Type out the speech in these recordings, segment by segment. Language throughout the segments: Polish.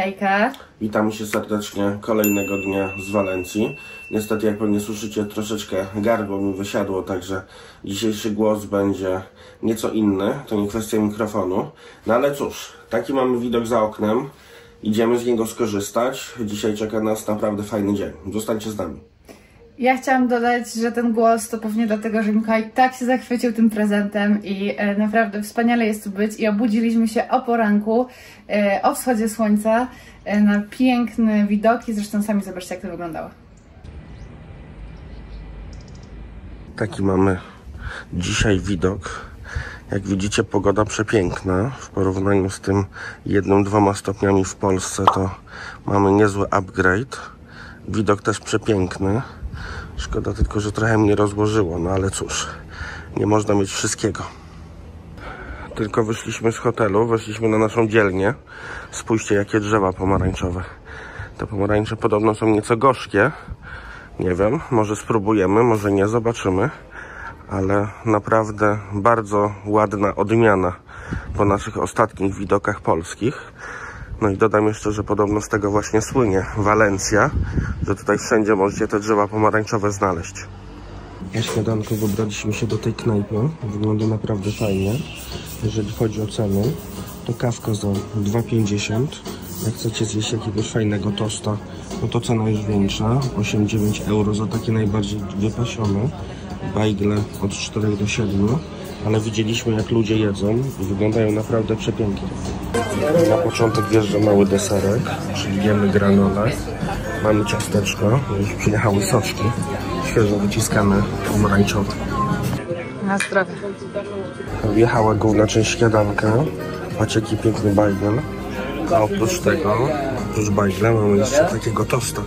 hejka. Witam się serdecznie kolejnego dnia z Walencji. Niestety, jak pewnie słyszycie, troszeczkę gardło mi wysiadło, także dzisiejszy głos będzie nieco inny. To nie kwestia mikrofonu. No ale cóż, taki mamy widok za oknem. Idziemy z niego skorzystać. Dzisiaj czeka nas naprawdę fajny dzień. Zostańcie z nami. Ja chciałam dodać, że ten głos to pewnie dlatego, że Mikołaj tak się zachwycił tym prezentem i naprawdę wspaniale jest tu być i obudziliśmy się o poranku, o wschodzie słońca, na piękne widoki, zresztą sami zobaczcie, jak to wyglądało. Taki mamy dzisiaj widok. Jak widzicie, pogoda przepiękna. W porównaniu z tym 1-2 stopniami w Polsce to mamy niezły upgrade. Widok też przepiękny. Szkoda tylko, że trochę mnie rozłożyło, no ale cóż, nie można mieć wszystkiego. Tylko wyszliśmy z hotelu, weszliśmy na naszą dzielnię. Spójrzcie, jakie drzewa pomarańczowe. Te pomarańcze podobno są nieco gorzkie. Nie wiem, może spróbujemy, może nie, zobaczymy. Ale naprawdę bardzo ładna odmiana po naszych ostatnich widokach polskich. No i dodam jeszcze, że podobno z tego właśnie słynie Walencja, że tutaj wszędzie możecie te drzewa pomarańczowe znaleźć. Na śniadanko wybraliśmy się do tej knajpy. Wygląda naprawdę fajnie. Jeżeli chodzi o ceny, to kawka za 2,50. Jak chcecie zjeść jakiegoś fajnego tosta, no to cena jest większa. 8-9 euro za takie najbardziej wypasione. Bajgle od 4 do 7. Ale widzieliśmy, jak ludzie jedzą i wyglądają naprawdę przepięknie. Na początek wjeżdża mały deserek, czyli jemy granolę. Mamy ciasteczko, już przyjechały soczki, świeżo wyciskane, pomarańczowe. Na zdrowie. Wjechała główna część śniadanka. Patrzcie, jaki piękny bajgel. A oprócz tego, oprócz bajgla mamy jeszcze takiego tosta.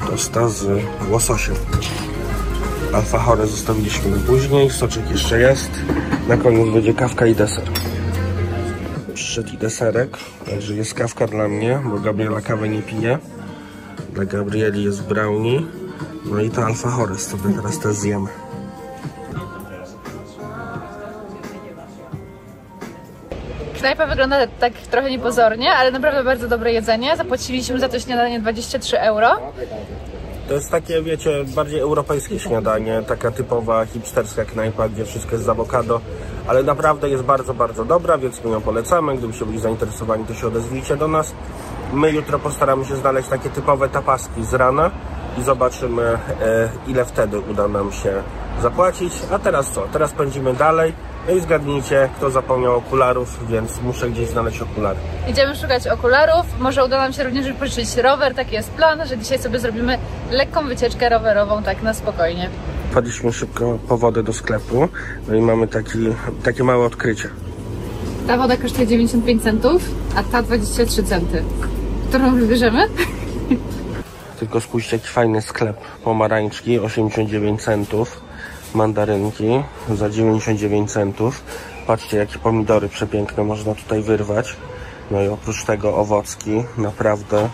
Tosta z łososiem. Alfahorę zostawiliśmy na później, soczek jeszcze jest. Na koniec będzie kawka i deser. Przyszedł i deserek, także jest kawka dla mnie, bo Gabriela kawę nie pije. Dla Gabrieli jest brownie. No i to alfahorę sobie teraz też zjemy. Knajpa wygląda tak trochę niepozornie, ale naprawdę bardzo dobre jedzenie. Zapłaciliśmy za to śniadanie 23 euro. To jest takie, wiecie, bardziej europejskie śniadanie, taka typowa hipsterska knajpa, gdzie wszystko jest z awokado, ale naprawdę jest bardzo, bardzo dobra, więc my ją polecamy. Gdybyście byli zainteresowani, to się odezwijcie do nas. My jutro postaramy się znaleźć takie typowe tapaski z rana i zobaczymy, ile wtedy uda nam się zapłacić. A teraz co? Teraz pędzimy dalej. No i zgadnijcie, kto zapomniał okularów, więc muszę gdzieś znaleźć okulary. Idziemy szukać okularów. Może uda nam się również wypożyczyć rower. Taki jest plan, że dzisiaj sobie zrobimy lekką wycieczkę rowerową, tak na spokojnie. Wpadliśmy szybko po wodę do sklepu, no i mamy takie małe odkrycie. Ta woda kosztuje 95 centów, a ta 23 centy. Którą wybierzemy? Tylko spójrzcie, jaki fajny sklep. Pomarańczki 89 centów. Mandarynki za 99 centów. Patrzcie, jakie pomidory przepiękne można tutaj wyrwać. No i oprócz tego owocki, naprawdę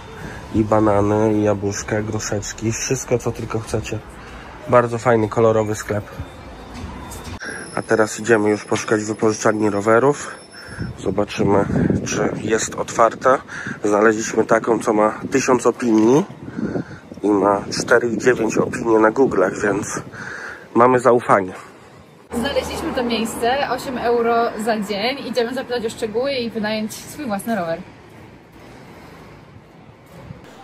i banany, i jabłuszka, gruszeczki, wszystko co tylko chcecie. Bardzo fajny, kolorowy sklep. A teraz idziemy już poszukać wypożyczalni rowerów. Zobaczymy, czy jest otwarta. Znaleźliśmy taką, co ma 1000 opinii i ma 4,9 opinie na Google'ach, więc mamy zaufanie. Znaleźliśmy to miejsce, 8 euro za dzień. Idziemy zapytać o szczegóły i wynająć swój własny rower.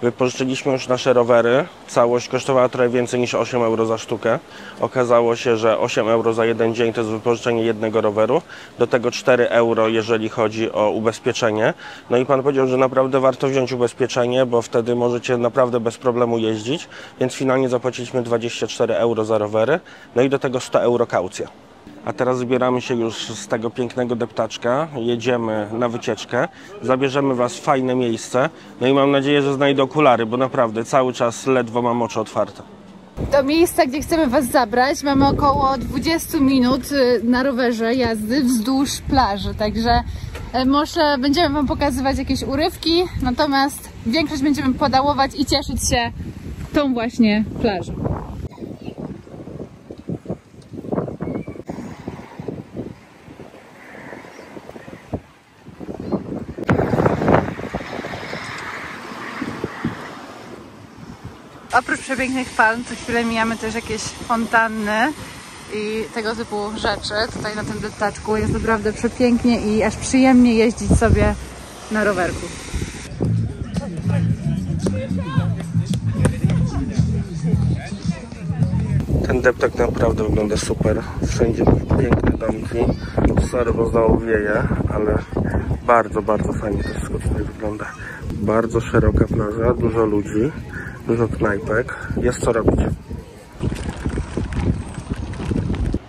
Wypożyczyliśmy już nasze rowery. Całość kosztowała trochę więcej niż 8 euro za sztukę. Okazało się, że 8 euro za jeden dzień to jest wypożyczenie jednego roweru. Do tego 4 euro, jeżeli chodzi o ubezpieczenie. No i pan powiedział, że naprawdę warto wziąć ubezpieczenie, bo wtedy możecie naprawdę bez problemu jeździć. Więc finalnie zapłaciliśmy 24 euro za rowery. No i do tego 100 euro kaucja. A teraz zbieramy się już z tego pięknego deptaczka, jedziemy na wycieczkę, zabierzemy was w fajne miejsce, no i mam nadzieję, że znajdę okulary, bo naprawdę cały czas ledwo mam oczy otwarte. Do miejsca, gdzie chcemy was zabrać, mamy około 20 minut na rowerze jazdy wzdłuż plaży, także może będziemy wam pokazywać jakieś urywki, natomiast większość będziemy podałować i cieszyć się tą właśnie plażą. Oprócz przepięknych palm, co chwilę mijamy też jakieś fontanny i tego typu rzeczy. Tutaj na tym detaczku jest naprawdę przepięknie i aż przyjemnie jeździć sobie na rowerku. Ten deptak naprawdę wygląda super. Wszędzie piękne domki. Sorry, bo znowu wieje, ale bardzo, bardzo fajnie to wszystko tutaj wygląda. Bardzo szeroka plaża, dużo ludzi, dużo knajpek. Jest co robić.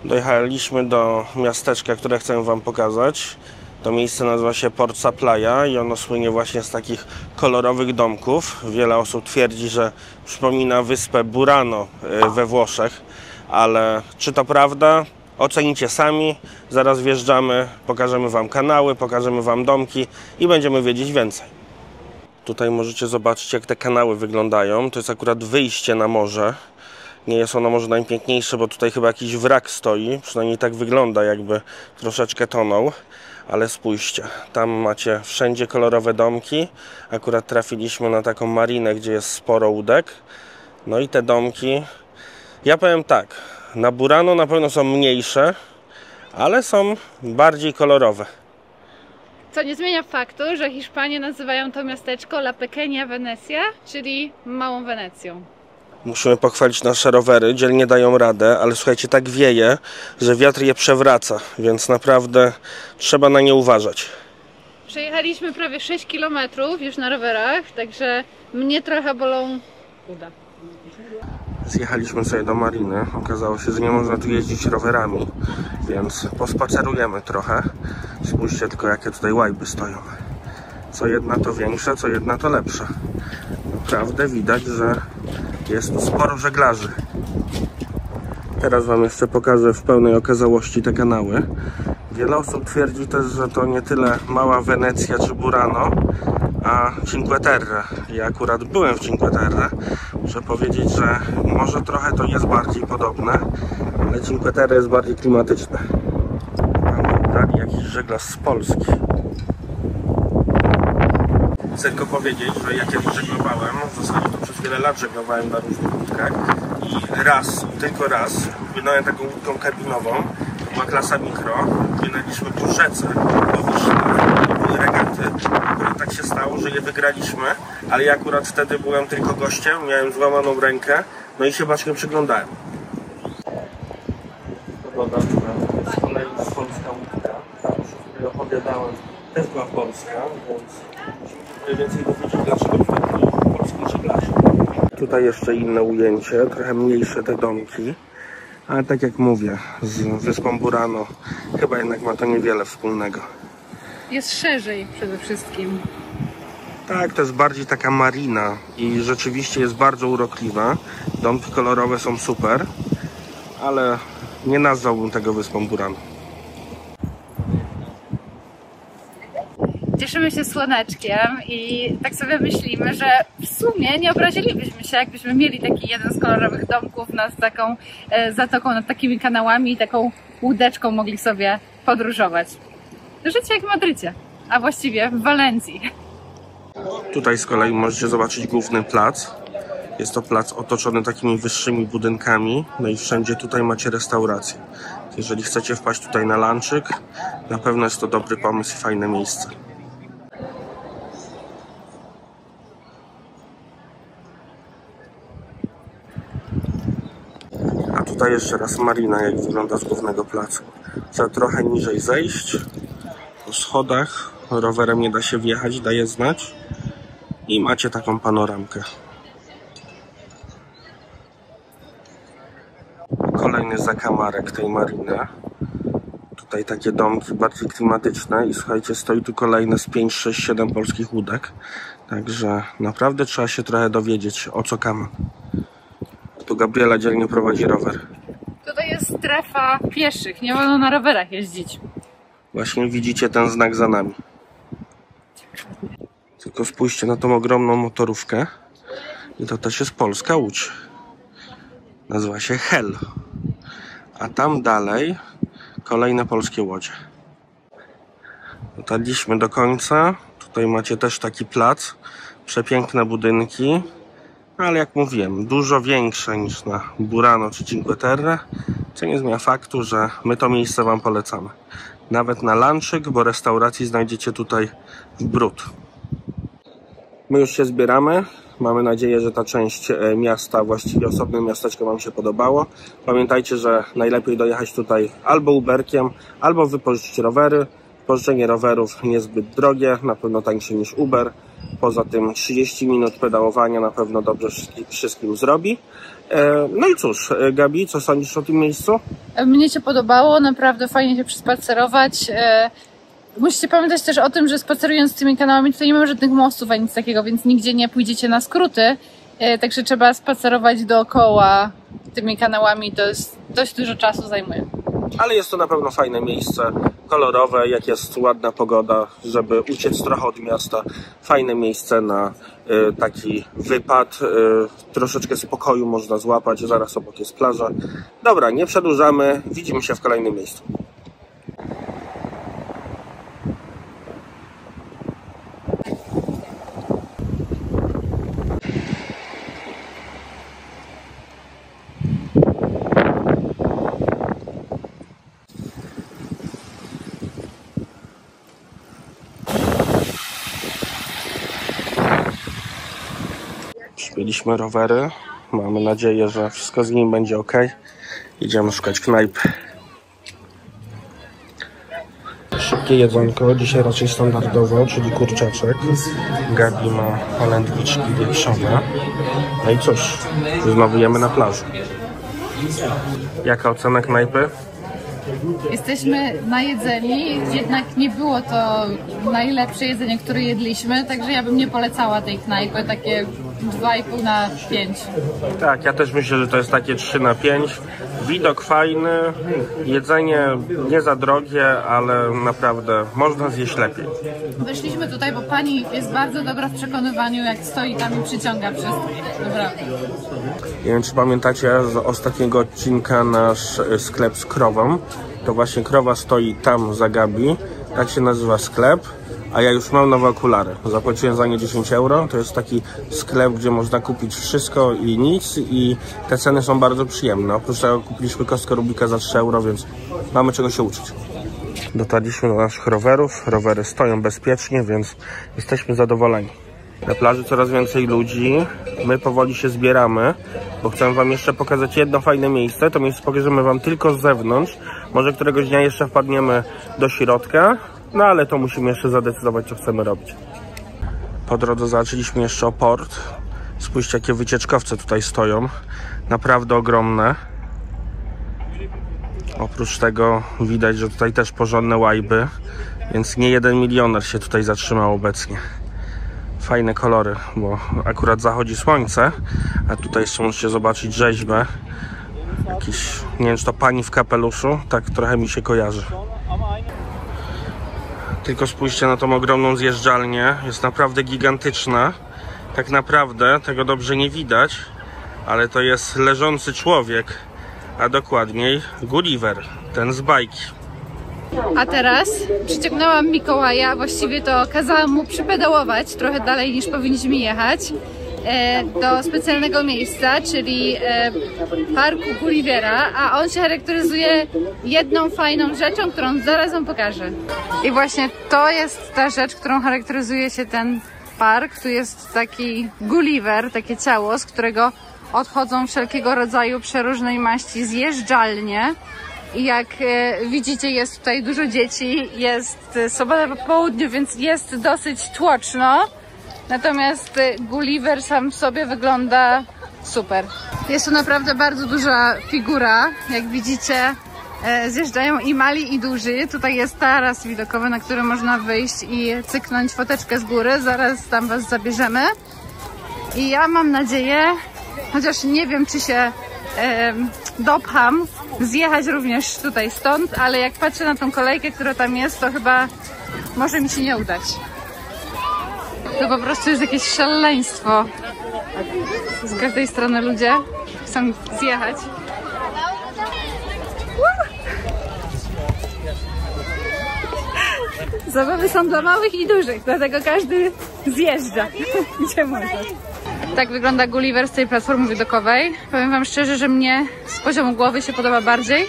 Dojechaliśmy do miasteczka, które chcę wam pokazać. To miejsce nazywa się Porta Playa i ono słynie właśnie z takich kolorowych domków. Wiele osób twierdzi, że przypomina wyspę Burano we Włoszech, ale czy to prawda? Ocenicie sami. Zaraz wjeżdżamy, pokażemy wam kanały, pokażemy wam domki i będziemy wiedzieć więcej. Tutaj możecie zobaczyć, jak te kanały wyglądają. To jest akurat wyjście na morze. Nie jest ono może najpiękniejsze, bo tutaj chyba jakiś wrak stoi. Przynajmniej tak wygląda, jakby troszeczkę tonął. Ale spójrzcie, tam macie wszędzie kolorowe domki. Akurat trafiliśmy na taką marinę, gdzie jest sporo łódek. No i te domki, ja powiem tak, na Burano na pewno są mniejsze, ale są bardziej kolorowe. Co nie zmienia faktu, że Hiszpanie nazywają to miasteczko La Pequeña Venecia, czyli Małą Wenecją. Musimy pochwalić nasze rowery, dzielnie dają radę, ale słuchajcie, tak wieje, że wiatr je przewraca, więc naprawdę trzeba na nie uważać. Przejechaliśmy prawie 6 km już na rowerach, także mnie trochę bolą uda. Zjechaliśmy sobie do mariny, okazało się, że nie można tu jeździć rowerami, więc pospacerujemy trochę. Spójrzcie tylko, jakie tutaj łajby stoją. Co jedna to większe, co jedna to lepsze. Naprawdę widać, że jest tu sporo żeglarzy. Teraz wam jeszcze pokażę w pełnej okazałości te kanały. Wiele osób twierdzi też, że to nie tyle Mała Wenecja czy Burano, a Cinque Terre. Ja akurat byłem w Cinque Terre. Muszę powiedzieć, że może trochę to jest bardziej podobne, ale Cinque Terre jest bardziej klimatyczne. Tam dali jakiś żeglarz z Polski. Chcę tylko powiedzieć, że ja kiedyś żeglowałem, w zasadzie to przez wiele lat żeglowałem na różnych łódkach i raz, tylko raz, płynąłem taką łódką kabinową, była klasa mikro, płynęliśmy po rzece do Wiśla, to były regaty. Akurat tak się stało, że je wygraliśmy, ale ja akurat wtedy byłem tylko gościem, miałem złamaną rękę, no i się bacznie przyglądałem. Pogoda, z kolei polska łódka, ta, o której opowiadałem, też była polska, więc musimy więcej dowiedzieć, dlaczego tutaj polski żeglarze. Tutaj jeszcze inne ujęcie, trochę mniejsze te domki, ale tak jak mówię, z wyspą Burano chyba jednak ma to niewiele wspólnego. Jest szerzej przede wszystkim. Tak, to jest bardziej taka marina i rzeczywiście jest bardzo urokliwa. Domki kolorowe są super, ale nie nazwałbym tego wyspą Burano. Cieszymy się słoneczkiem i tak sobie myślimy, że w sumie nie obrazilibyśmy się, jakbyśmy mieli taki jeden z kolorowych domków nad taką zatoką, nad takimi kanałami i taką łódeczką mogli sobie podróżować. Życie jak w Madrycie, a właściwie w Walencji. Tutaj z kolei możecie zobaczyć główny plac. Jest to plac otoczony takimi wyższymi budynkami, no i wszędzie tutaj macie restauracje. Jeżeli chcecie wpaść tutaj na lunchik, na pewno jest to dobry pomysł i fajne miejsce. A tutaj jeszcze raz marina, jak wygląda z głównego placu. Trzeba trochę niżej zejść, po schodach, rowerem nie da się wjechać, daje znać i macie taką panoramkę. Kolejny zakamarek tej mariny. Tutaj takie domki bardziej klimatyczne i słuchajcie, stoi tu kolejne z 5, 6, 7 polskich łódek. Także naprawdę trzeba się trochę dowiedzieć, o co kaman. Tu Gabriela dzielnie prowadzi rower. Tutaj jest strefa pieszych, nie wolno na rowerach jeździć. Właśnie widzicie ten znak za nami. Tylko spójrzcie na tą ogromną motorówkę. I to też jest polska łódź. Nazywa się Hel. A tam dalej kolejne polskie łodzie. Dotarliśmy do końca. Tutaj macie też taki plac. Przepiękne budynki. Ale jak mówiłem, dużo większe niż na Burano czy Cinque Terre, co nie zmienia faktu, że my to miejsce wam polecamy. Nawet na lunchik, bo restauracji znajdziecie tutaj w bród. My już się zbieramy. Mamy nadzieję, że ta część miasta, właściwie osobne miasteczko wam się podobało. Pamiętajcie, że najlepiej dojechać tutaj albo Uberkiem, albo wypożyczyć rowery. Pożyczenie rowerów niezbyt drogie, na pewno tańsze niż Uber. Poza tym 30 minut pedałowania na pewno dobrze wszystkim zrobi. No i cóż, Gabi, co sądzisz o tym miejscu? Mnie się podobało, naprawdę fajnie się przespacerować. Musicie pamiętać też o tym, że spacerując tymi kanałami tutaj nie ma żadnych mostów ani nic takiego, więc nigdzie nie pójdziecie na skróty. Także trzeba spacerować dookoła tymi kanałami, to jest dość dużo czasu zajmuje. Ale jest to na pewno fajne miejsce, kolorowe, jak jest ładna pogoda, żeby uciec trochę od miasta. Fajne miejsce na taki wypad, troszeczkę spokoju można złapać, zaraz obok jest plaża. Dobra, nie przedłużamy, widzimy się w kolejnym miejscu. Przybyliśmy rowery. Mamy nadzieję, że wszystko z nim będzie ok. Idziemy szukać knajpy. Szybkie jedzonko. Dzisiaj raczej standardowo, czyli kurczaczek. Gabi ma polędwiczki wieprzowe. No i cóż, znowu jemy na plaży. Jaka ocena knajpy? Jesteśmy najedzeni, jednak nie było to najlepsze jedzenie, które jedliśmy, także ja bym nie polecała tej knajpy, takie 2,5 na 5. Tak, ja też myślę, że to jest takie 3 na 5. Widok fajny, jedzenie nie za drogie, ale naprawdę można zjeść lepiej. Wyszliśmy tutaj, bo pani jest bardzo dobra w przekonywaniu, jak stoi tam i przyciąga wszystkich. Dobra. Nie wiem, czy pamiętacie z ostatniego odcinka nasz sklep z krową. To właśnie krowa stoi tam za Gabi. Tak się nazywa sklep. A ja już mam nowe okulary. Zapłaciłem za nie 10 euro. To jest taki sklep, gdzie można kupić wszystko i nic. I te ceny są bardzo przyjemne. Oprócz tego kupiliśmy kostkę Rubika za 3 euro, więc mamy czego się uczyć. Dotarliśmy do naszych rowerów. Rowery stoją bezpiecznie, więc jesteśmy zadowoleni. Na plaży coraz więcej ludzi. My powoli się zbieramy, bo chcę wam jeszcze pokazać jedno fajne miejsce. To miejsce pokażemy wam tylko z zewnątrz. Może któregoś dnia jeszcze wpadniemy do środka. No ale to musimy jeszcze zadecydować, co chcemy robić. Po drodze zaczęliśmy jeszcze o port. Spójrzcie, jakie wycieczkowce tutaj stoją. Naprawdę ogromne. Oprócz tego widać, że tutaj też porządne łajby. Więc nie jeden milioner się tutaj zatrzymał obecnie. Fajne kolory, bo akurat zachodzi słońce. A tutaj jeszcze możecie zobaczyć rzeźbę. Jakiś, nie wiem, czy to pani w kapeluszu. Tak trochę mi się kojarzy. Tylko spójrzcie na tą ogromną zjeżdżalnię. Jest naprawdę gigantyczna. Tak naprawdę tego dobrze nie widać, ale to jest leżący człowiek, a dokładniej Gulliver, ten z bajki. A teraz przyciągnęłam Mikołaja, właściwie to kazałam mu przypedałować trochę dalej niż powinniśmy jechać do specjalnego miejsca, czyli parku Gullivera, a on się charakteryzuje jedną fajną rzeczą, którą zaraz wam pokażę. I właśnie to jest ta rzecz, którą charakteryzuje się ten park. Tu jest taki Gulliver, takie ciało, z którego odchodzą wszelkiego rodzaju przeróżnej maści zjeżdżalnie. I jak widzicie, jest tutaj dużo dzieci, jest sobota po południu, więc jest dosyć tłoczno. Natomiast Gulliver sam w sobie wygląda super. Jest tu naprawdę bardzo duża figura. Jak widzicie, zjeżdżają i mali, i duży. Tutaj jest taras widokowy, na który można wyjść i cyknąć foteczkę z góry. Zaraz tam was zabierzemy. I ja mam nadzieję, chociaż nie wiem, czy się dopcham, zjechać również tutaj stąd, ale jak patrzę na tą kolejkę, która tam jest, to chyba może mi się nie udać. To po prostu jest jakieś szaleństwo. Z każdej strony ludzie chcą zjechać. Zabawy są dla małych i dużych, dlatego każdy zjeżdża, gdzie może. Tak wygląda Gulliver z tej platformy widokowej. Powiem wam szczerze, że mnie z poziomu głowy się podoba bardziej.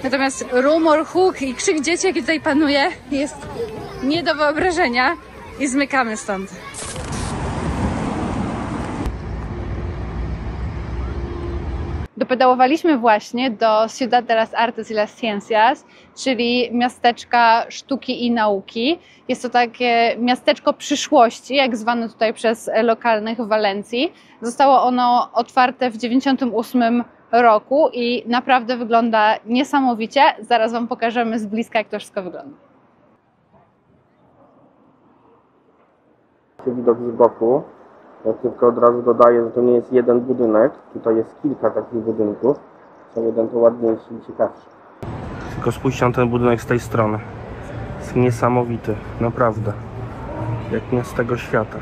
Natomiast rumor, huk i krzyk dzieci, jaki tutaj panuje, jest nie do wyobrażenia i zmykamy stąd. Dopedałowaliśmy właśnie do Ciudad de las Artes y las Ciencias, czyli miasteczka sztuki i nauki. Jest to takie miasteczko przyszłości, jak zwane tutaj przez lokalnych w Walencji. Zostało ono otwarte w 1998 roku i naprawdę wygląda niesamowicie. Zaraz wam pokażemy z bliska, jak to wszystko wygląda. Widok z boku. Ja tylko od razu dodaję, że to nie jest jeden budynek. Tutaj jest kilka takich budynków. Co jeden to ładniejszy i ciekawszy. Tylko spójrzcie na ten budynek z tej strony. Jest niesamowity, naprawdę. Jak nie z tego świata.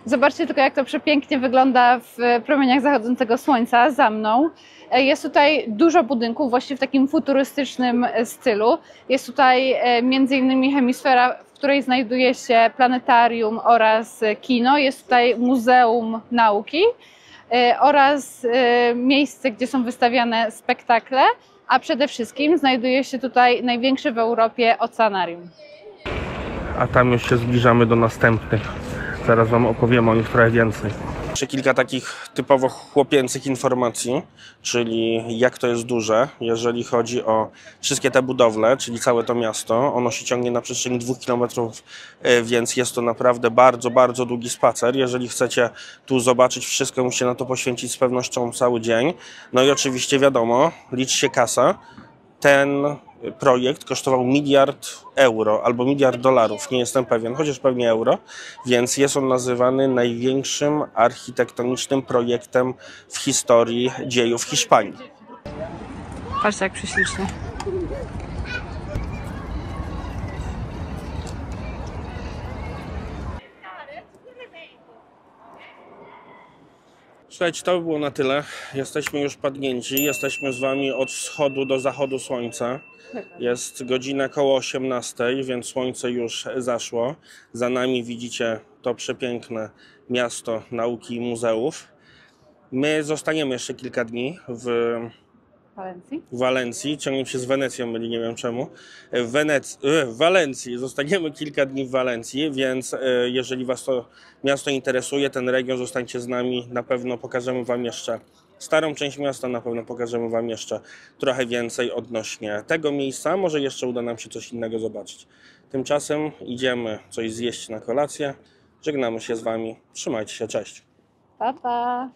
Zobaczcie tylko, jak to przepięknie wygląda w promieniach zachodzącego słońca za mną. Jest tutaj dużo budynków, właściwie w takim futurystycznym stylu. Jest tutaj m.in. hemisfera, w której znajduje się planetarium oraz kino. Jest tutaj Muzeum Nauki oraz miejsce, gdzie są wystawiane spektakle, a przede wszystkim znajduje się tutaj największe w Europie oceanarium. A tam już się zbliżamy do następnych. Zaraz wam opowiem o nich trochę więcej. Jeszcze kilka takich typowo chłopięcych informacji, czyli jak to jest duże, jeżeli chodzi o wszystkie te budowle, czyli całe to miasto. Ono się ciągnie na przestrzeni 2 km, więc jest to naprawdę bardzo, bardzo długi spacer. Jeżeli chcecie tu zobaczyć wszystko, musicie na to poświęcić z pewnością cały dzień. No i oczywiście wiadomo, liczy się kasa. Ten projekt kosztował €1 miliard albo $1 miliard, nie jestem pewien, chociaż pewnie euro, więc jest on nazywany największym architektonicznym projektem w historii dziejów Hiszpanii. Patrzcie, jak prześlicznie. Słuchajcie, to by było na tyle. Jesteśmy już padnięci. Jesteśmy z wami od wschodu do zachodu słońca. Jest godzina koło 18, więc słońce już zaszło. Za nami widzicie to przepiękne miasto nauki i muzeów. My zostaniemy jeszcze kilka dni w Walencji. Ciągnie się z Wenecją, myli, nie wiem czemu. W Walencji. Zostaniemy kilka dni w Walencji, więc jeżeli was to miasto interesuje, ten region, zostańcie z nami. Na pewno pokażemy wam jeszcze starą część miasta, na pewno pokażemy wam jeszcze trochę więcej odnośnie tego miejsca. Może jeszcze uda nam się coś innego zobaczyć. Tymczasem idziemy coś zjeść na kolację. Żegnamy się z wami. Trzymajcie się, cześć. Pa, pa.